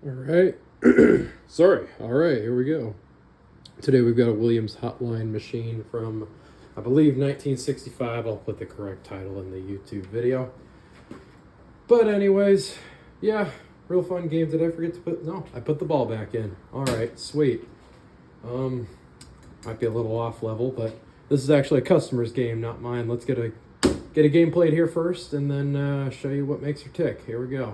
All right. Sorry. All right, here we go. Today we've got a Williams Hotline machine from, I believe, 1965. I'll put the correct title in the YouTube video. But anyways, yeah, real fun game. Did I forget to put, no, I put the ball back in. All right, sweet. Might be a little off level, but this is actually a customer's game, not mine. Let's get a game played here first, and then show you what makes her tick. Here we go.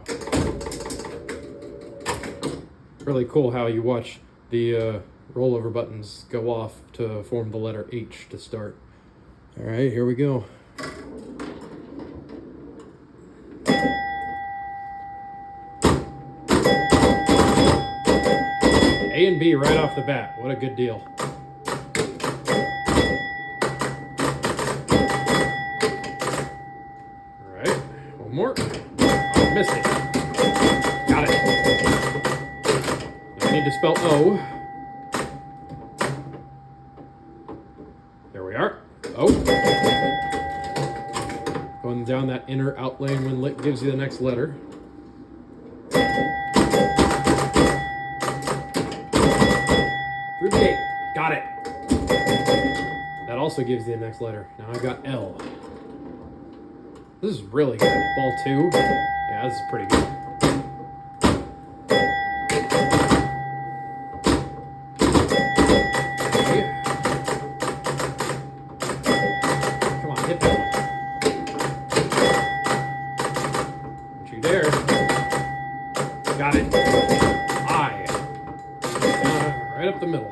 Really cool how you watch the rollover buttons go off to form the letter H to start. All right, here we go. A and B right off the bat. What a good deal. All right, one more. Oh, missed it. Got it. I need to spell O. There we are. O. Going down that inner out lane when lit gives you the next letter. Through the gate. Got it. That also gives you the next letter. Now I've got L. This is really good. Ball 2. Yeah, this is pretty good. Come on, hit that one. Don't you dare. Got it. I. Right up the middle.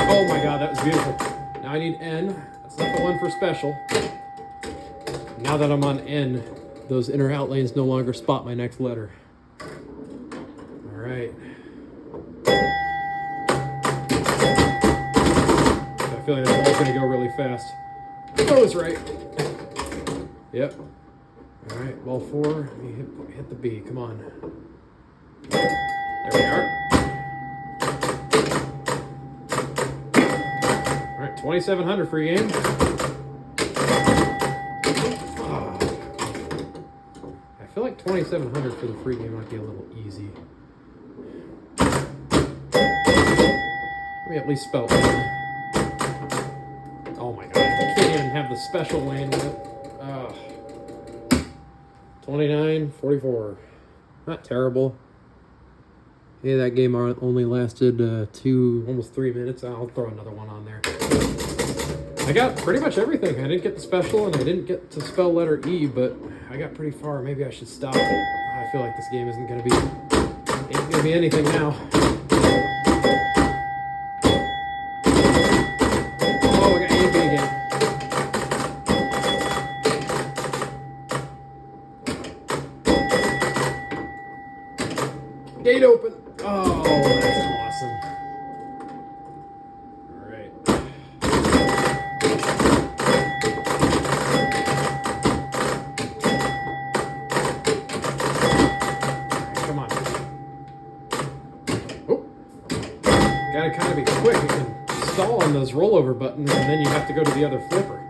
Oh my god, that was beautiful. Now I need N. That's not the one for special. Now that I'm on N, those inner out lanes no longer spot my next letter. All right. I feel like this ball's gonna go really fast. I was right. Yep. All right, ball 4. Let me hit the B. Come on. There we are. All right, 2,700 free game. I feel like 2,700 for the free game might be a little easy. Let me at least spell it. Oh my god, I can't even have the special lane with it. 29-44. Not terrible. Hey, that game only lasted almost 3 minutes. I'll throw another one on there. I got pretty much everything. I didn't get the special and I didn't get to spell letter E, but I got pretty far. Maybe I should stop. I feel like this game ain't gonna be anything now. Oh, we got A and B again. Gate open. Oh, that's awesome. All right. Come on. Oh. Gotta kind of be quick. You can stall on those rollover buttons, and then you have to go to the other flipper.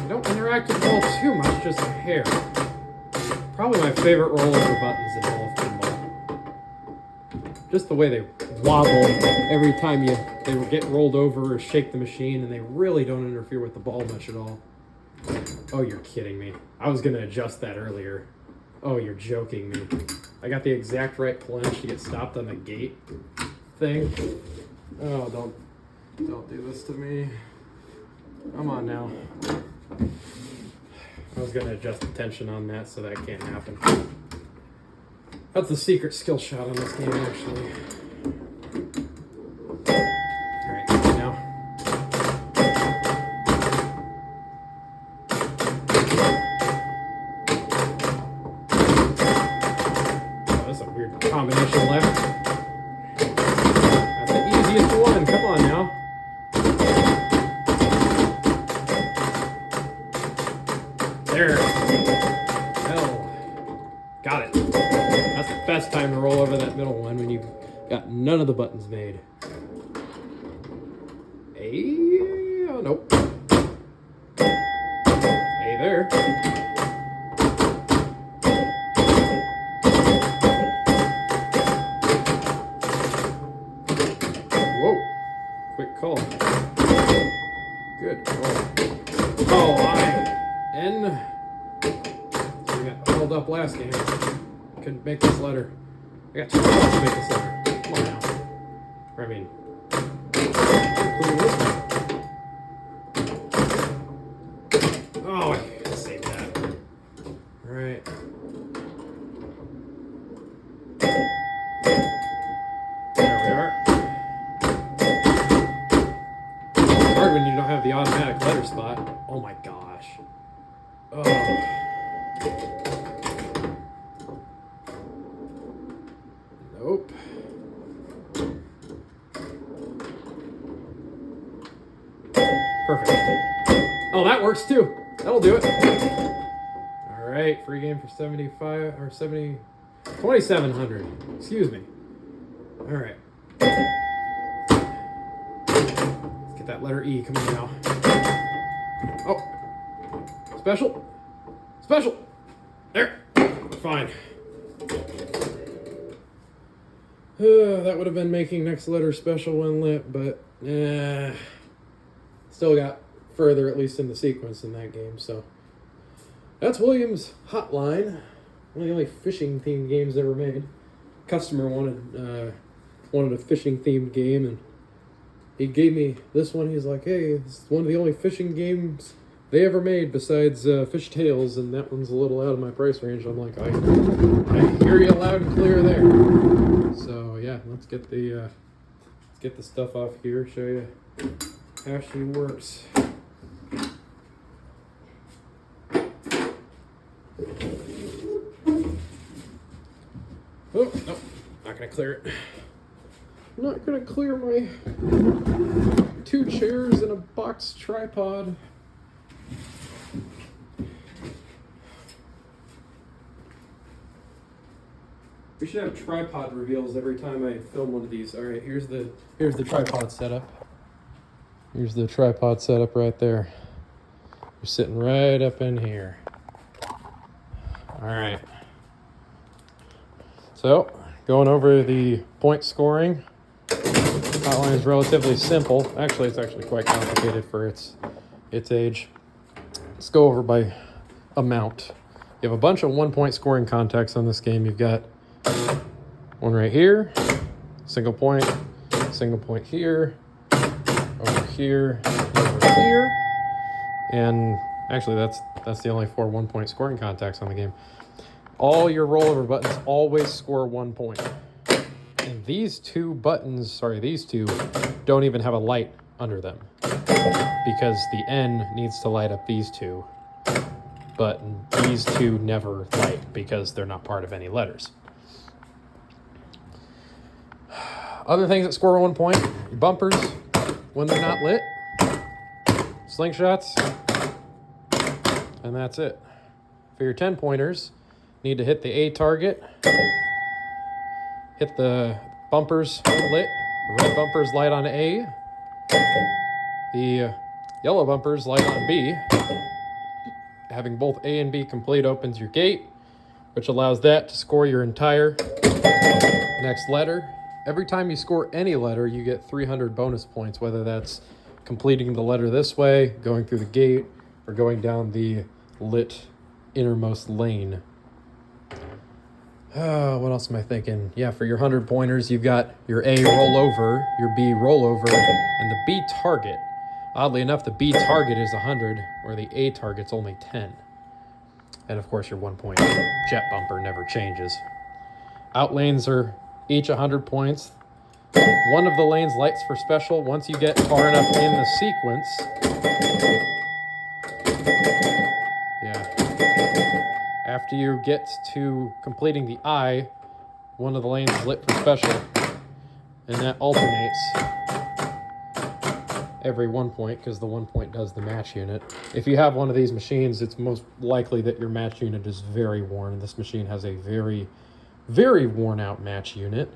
You don't interact with the ball too much, just a hair. Probably my favorite rollover buttons in all of pinball. Just the way they wobble every time they get rolled over or shake the machine, and they really don't interfere with the ball much at all. Oh, you're kidding me. I was going to adjust that earlier. Oh, you're joking me. I got the exact right plunge to get stopped on the gate thing. Oh, don't do this to me. Come on now. I was going to adjust the tension on that, so that can't happen. That's the secret skill shot on this game, actually. Alright, now. Oh, that's a weird combination left. That's the easiest one. Come on now. There. Hell. Got it. That's the best time to roll over that middle one when you've got none of the buttons made. Oh, nope. Hey there. fouled up last game. Couldn't make this letter. I got 2 points to make this letter. Come on now. I mean, including this one. Oh, I can save that. All right. There we are. It's hard when you don't have the automatic letter spot. Oh my gosh. Oh. Nope. Perfect. Oh, that works too. That'll do it. All right, free game for 75 or 70, 2,700. Excuse me. All right. Let's get that letter E coming now. Oh, special, special. There. Fine. That would have been making next letter special when lit, but still got further, at least in the sequence in that game. So that's Williams Hotline, one of the only fishing themed games ever made. Customer wanted a fishing themed game, and he gave me this one. He's like, "Hey, this is one of the only fishing games they ever made besides Fish Tales, and that one's a little out of my price range." I'm like, I hear you loud and clear there. So yeah, let's get the stuff off here. Show you how she works. Oh, no, not gonna clear it. I'm not gonna clear my 2 chairs and a box tripod. We should have tripod reveals every time I film one of these. All right, here's the tripod setup. Here's the tripod setup right there. You're sitting right up in here. All right. So, going over the point scoring. Hotline is relatively simple. Actually, it's actually quite complicated for its age. Let's go over by amount. You have a bunch of 1-point scoring contexts on this game. You've got one right here, single point here, over here, over here, and actually that's the only 4 1-point scoring contexts on the game. All your rollover buttons always score 1 point. And these two, don't even have a light under them because the N needs to light up these two, but these two never light because they're not part of any letters. Other things that score 1 point, your bumpers when they're not lit, slingshots, and that's it. For your 10-pointers, need to hit the A target, hit the bumpers lit, the red bumpers light on A, the yellow bumpers light on B. Having both A and B complete opens your gate, which allows that to score your entire next letter. Every time you score any letter, you get 300 bonus points, whether that's completing the letter this way, going through the gate, or going down the lit innermost lane. What else am I thinking? Yeah, for your 100-pointers, you've got your A rollover, your B rollover, and the B target. Oddly enough, the B target is 100, where the A target's only 10. And of course, your 1-point jet bumper never changes. Out lanes are each 100 points. One of the lanes lights for special once you get far enough in the sequence. Yeah. After you get to completing the I, one of the lanes is lit for special, and that alternates every 1 point because the 1 point does the match unit. If you have one of these machines, it's most likely that your match unit is very worn. This machine has a very, very worn out match unit.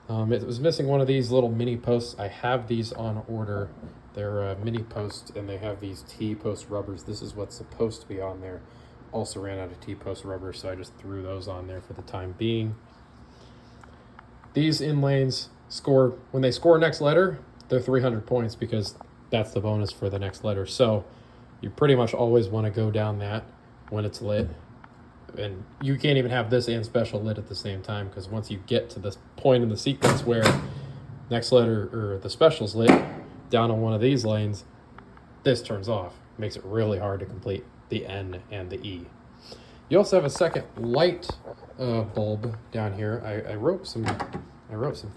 It was missing one of these little mini posts. I have these on order. They're mini posts, and they have these T-post rubbers. This is what's supposed to be on there. Also ran out of T-post rubbers, so I just threw those on there for the time being. These in lanes score, when they score next letter, they're 300 points because that's the bonus for the next letter. So you pretty much always want to go down that when it's lit. And you can't even have this and special lit at the same time, because once you get to this point in the sequence where next letter or the special's lit down on one of these lanes, this turns off. Makes it really hard to complete the N and the E. You also have a second light bulb down here. I wrote some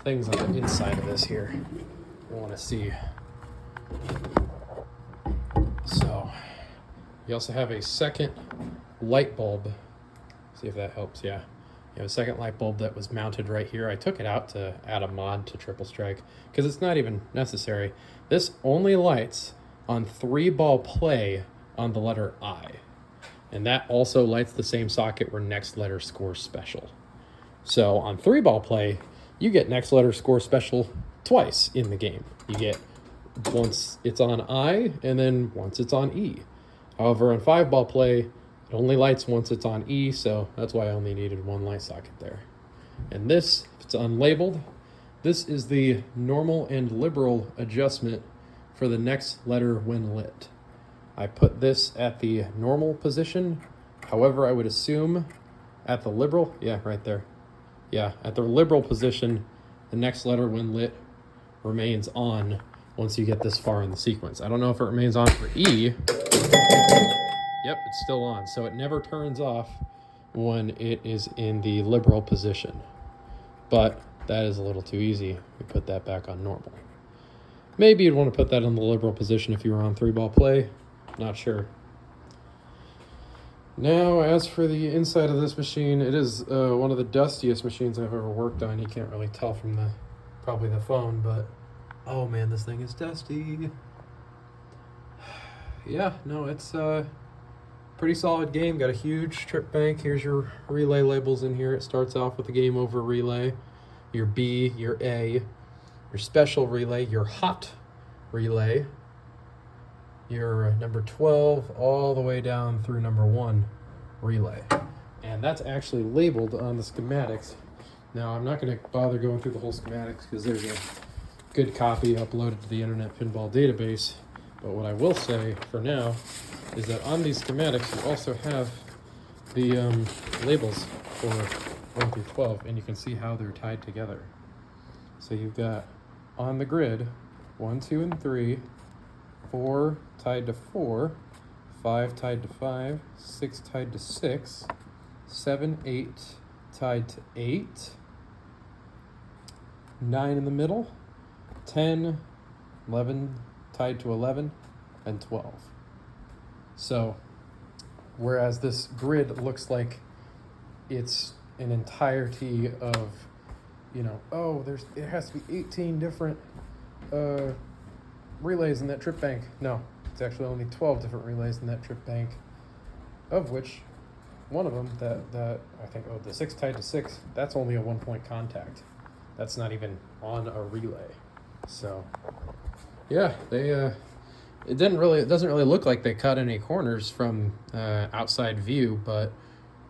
things on the inside of this here. I want to see. So you also have a second light bulb. See if that helps. Yeah, you have a second light bulb that was mounted right here. I took it out to add a mod to Triple Strike because it's not even necessary. This only lights on 3-ball play on the letter I. And that also lights the same socket where next letter scores special. So on 3-ball play, you get next letter score special twice in the game. You get once it's on I and then once it's on E. However, on 5-ball play, it only lights once it's on E, so that's why I only needed one light socket there. And this, if it's unlabeled, this is the normal and liberal adjustment for the next letter when lit. I put this at the normal position. However, I would assume at the liberal, yeah, right there. Yeah, at the liberal position, the next letter when lit remains on once you get this far in the sequence. I don't know if it remains on for E. Yep, it's still on. So it never turns off when it is in the liberal position. But that is a little too easy. We put that back on normal. Maybe you'd want to put that in the liberal position if you were on 3-ball play. Not sure. Now, as for the inside of this machine, it is one of the dustiest machines I've ever worked on. You can't really tell from probably the phone, but oh man, this thing is dusty. Yeah, no, it's a pretty solid game. Got a huge trip bank. Here's your relay labels in here. It starts off with the game over relay, your B, your A, your special relay, your hot relay, your number 12 all the way down through number 1 relay. And that's actually labeled on the schematics. Now, I'm not going to bother going through the whole schematics because there's a good copy uploaded to the Internet Pinball database. But what I will say for now is that on these schematics, you also have the labels for 1 through 12, and you can see how they're tied together. So you've got on the grid 1, 2, and 3, 4 tied to 4, 5 tied to 5, 6 tied to 6, 7, 8 tied to 8, 9 in the middle, 10, 11 tied to 11, and 12. So, whereas this grid looks like it's an entirety of, there has to be 18 different relays in that trip bank. No, it's actually only 12 different relays in that trip bank, of which one of them, that I think, the 6 tied to 6, that's only a 1-point contact. That's not even on a relay. So, yeah, it doesn't really look like they cut any corners from outside view, but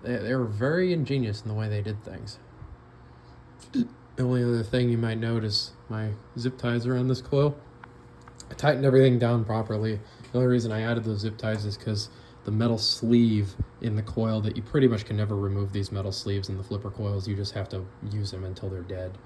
they were very ingenious in the way they did things. The only other thing you might note is my zip ties around this coil. I tightened everything down properly. The only reason I added those zip ties is because the metal sleeve in the coil, that you pretty much can never remove these metal sleeves in the flipper coils. You just have to use them until they're dead.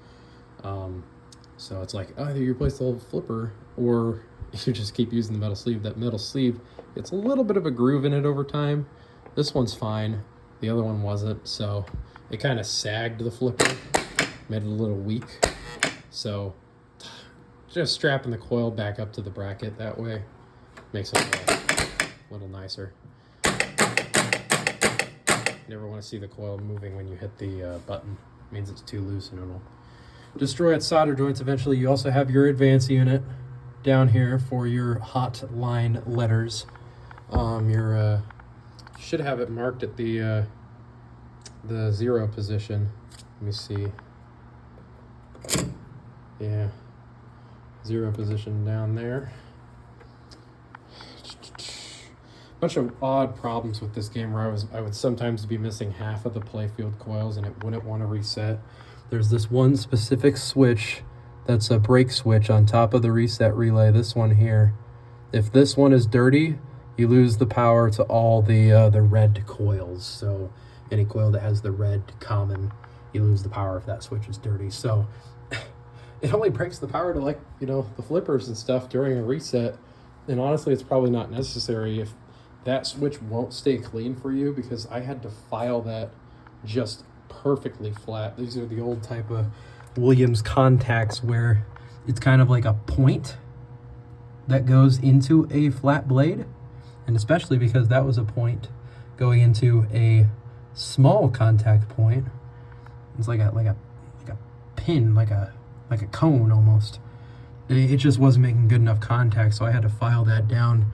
So it's like either you replace the whole flipper or you just keep using the metal sleeve. That metal sleeve gets a little bit of a groove in it over time. This one's fine. The other one wasn't, so it kind of sagged the flipper, made it a little weak. So just strapping the coil back up to the bracket that way makes it a little nicer. You never want to see the coil moving when you hit the button. It means it's too loose and it'll destroy its solder joints eventually. You also have your advance unit down here for your hot line letters. Your should have it marked at the 0 position. Let me see. Yeah, 0 position down there. Bunch of odd problems with this game where I would sometimes be missing half of the playfield coils and it wouldn't want to reset. There's this one specific switch that's a brake switch on top of the reset relay, this one here. If this one is dirty, you lose the power to all the red coils. So any coil that has the red common, you lose the power if that switch is dirty. So it only breaks the power to, like, you know, the flippers and stuff during a reset. And honestly, it's probably not necessary if that switch won't stay clean for you, because I had to file that just perfectly flat. These are the old type of Williams contacts where it's kind of like a point that goes into a flat blade. And especially because that was a point going into a small contact point. It's like a pin, like a cone almost. It just wasn't making good enough contact, so I had to file that down.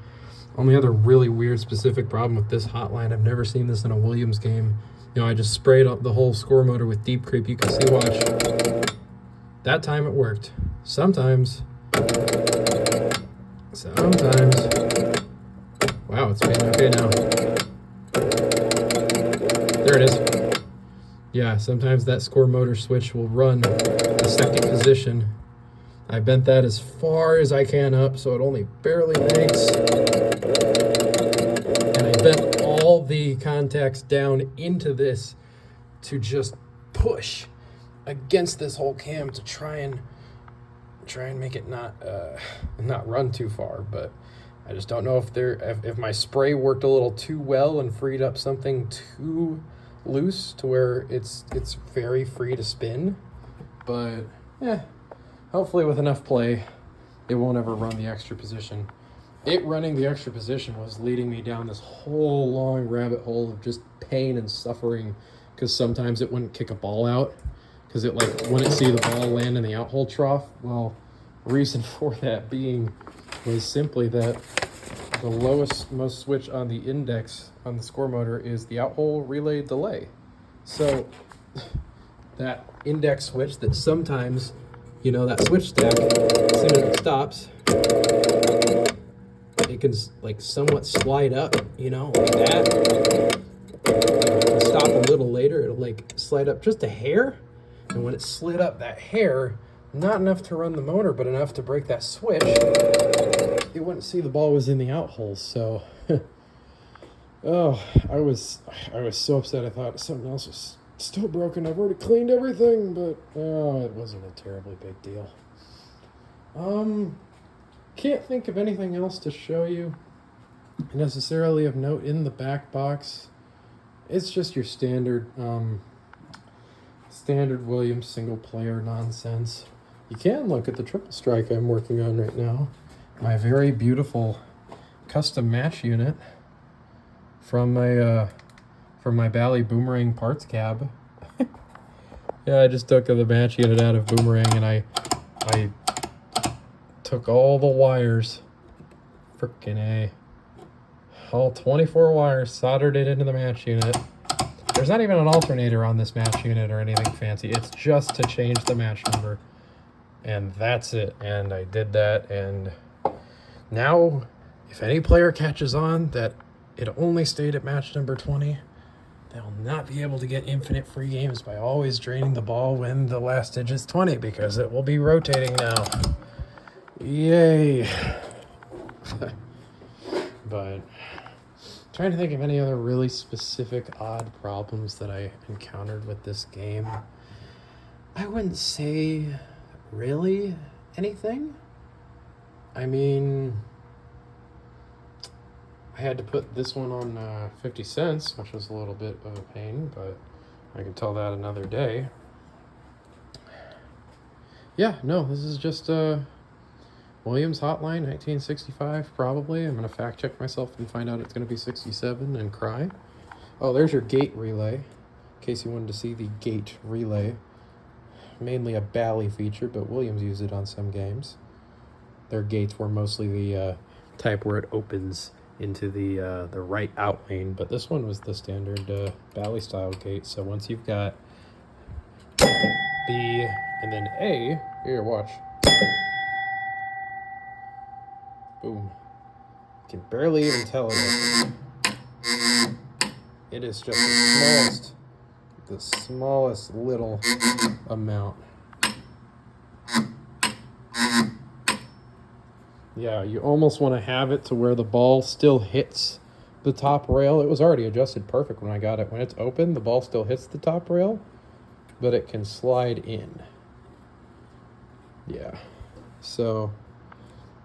Only other really weird specific problem with this hotline, I've never seen this in a Williams game. You know, I just sprayed up the whole score motor with deep creep. You can see, watch. That time it worked. Sometimes. Wow, it's being okay now. There it is. Yeah, sometimes that score motor switch will run the second position. I bent that as far as I can up, so it only barely makes. And I bent all the contacts down into this to just push against this whole cam to try and make it not run too far. But I just don't know if my spray worked a little too well and freed up something too loose to where it's very free to spin. But yeah, hopefully with enough play, it won't ever run the extra position. It running the extra position was leading me down this whole long rabbit hole of just pain and suffering, because sometimes it wouldn't kick a ball out because it wouldn't see the ball land in the out hole trough. Well, reason for that being was simply that the most switch on the index on the score motor is the out hole relay delay. So that index switch that sometimes, you know, that switch stack, as soon as it stops, it can like somewhat slide up, you know, like that. It'll stop a little later, it'll like slide up just a hair. And when it slid up that hair, not enough to run the motor, but enough to break that switch, it wouldn't see the ball was in the out holes. So, oh, I was so upset. I thought something else was still broken. I've already cleaned everything, but oh, it wasn't a terribly big deal. Can't think of anything else to show you necessarily of note in the back box. It's just your standard Williams single player nonsense. You can look at the triple strike I'm working on right now. My very beautiful custom match unit from my Bally Boomerang parts cab. Yeah, I just took the match unit out of Boomerang and I took all the wires, frickin' A, all 24 wires, soldered it into the match unit. There's not even an alternator on this match unit or anything fancy. It's just to change the match number. And that's it. And I did that. And now, if any player catches on that it only stayed at match number 20, they'll not be able to get infinite free games by always draining the ball when the last digit's 20, because it will be rotating now. Yay. But trying to think of any other really specific odd problems that I encountered with this game. I wouldn't say really anything. I mean, I had to put this one on 50 cents, which was a little bit of a pain, but I can tell that another day. Yeah, no, this is just Williams Hotline 1965, probably. I'm going to fact check myself and find out it's going to be 67 and cry. Oh, there's your gate relay, in case you wanted to see the gate relay. Mainly a Bally feature, but Williams used it on some games. Their gates were mostly the type where it opens into the right out lane, but this one was the standard Bally style gate. So once you've got B and then A, here, watch. Boom. You can barely even tell it. It is just the smallest little amount. Yeah, you almost want to have it to where the ball still hits the top rail. It was already adjusted perfect when I got it. When it's open, the ball still hits the top rail, but it can slide in. Yeah. So,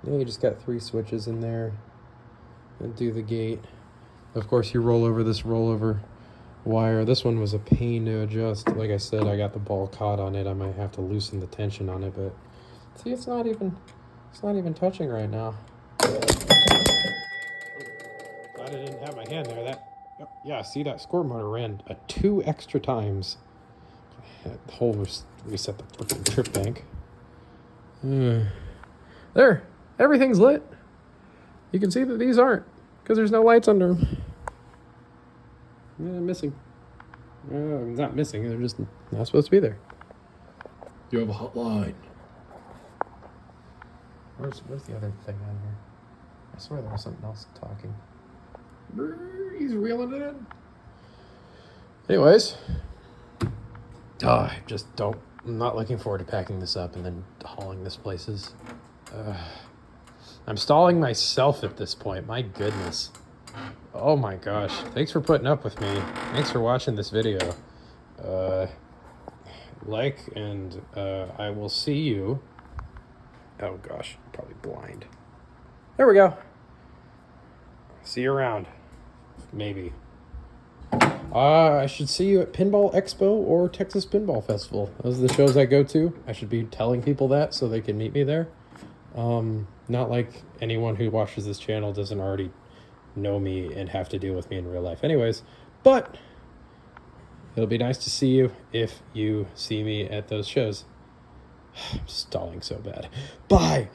yeah, you just got 3 switches in there. And do the gate. Of course, you roll over this rollover wire. This one was a pain to adjust. Like I said, I got the ball caught on it. I might have to loosen the tension on it, but see, it's not even touching right now. Glad I didn't have my hand there. Yeah, see, that squirt motor ran 2 extra times. The whole reset the freaking trip bank. There, everything's lit. You can see that these aren't, because there's no lights under them. Missing. Not missing, they're just not supposed to be there. You have a hotline. Where's the other thing on here? I swear there was something else talking. He's reeling it in. Anyways. I'm not looking forward to packing this up and then hauling this places. I'm stalling myself at this point. My goodness. Oh my gosh. Thanks for putting up with me. Thanks for watching this video. And I will see you. Oh gosh, probably blind. There we go. See you around. Maybe. I should see you at Pinball Expo or Texas Pinball Festival. Those are the shows I go to. I should be telling people that so they can meet me there. Not like anyone who watches this channel doesn't already know me and have to deal with me in real life anyways. But it'll be nice to see you if you see me at those shows. I'm stalling so bad. Bye!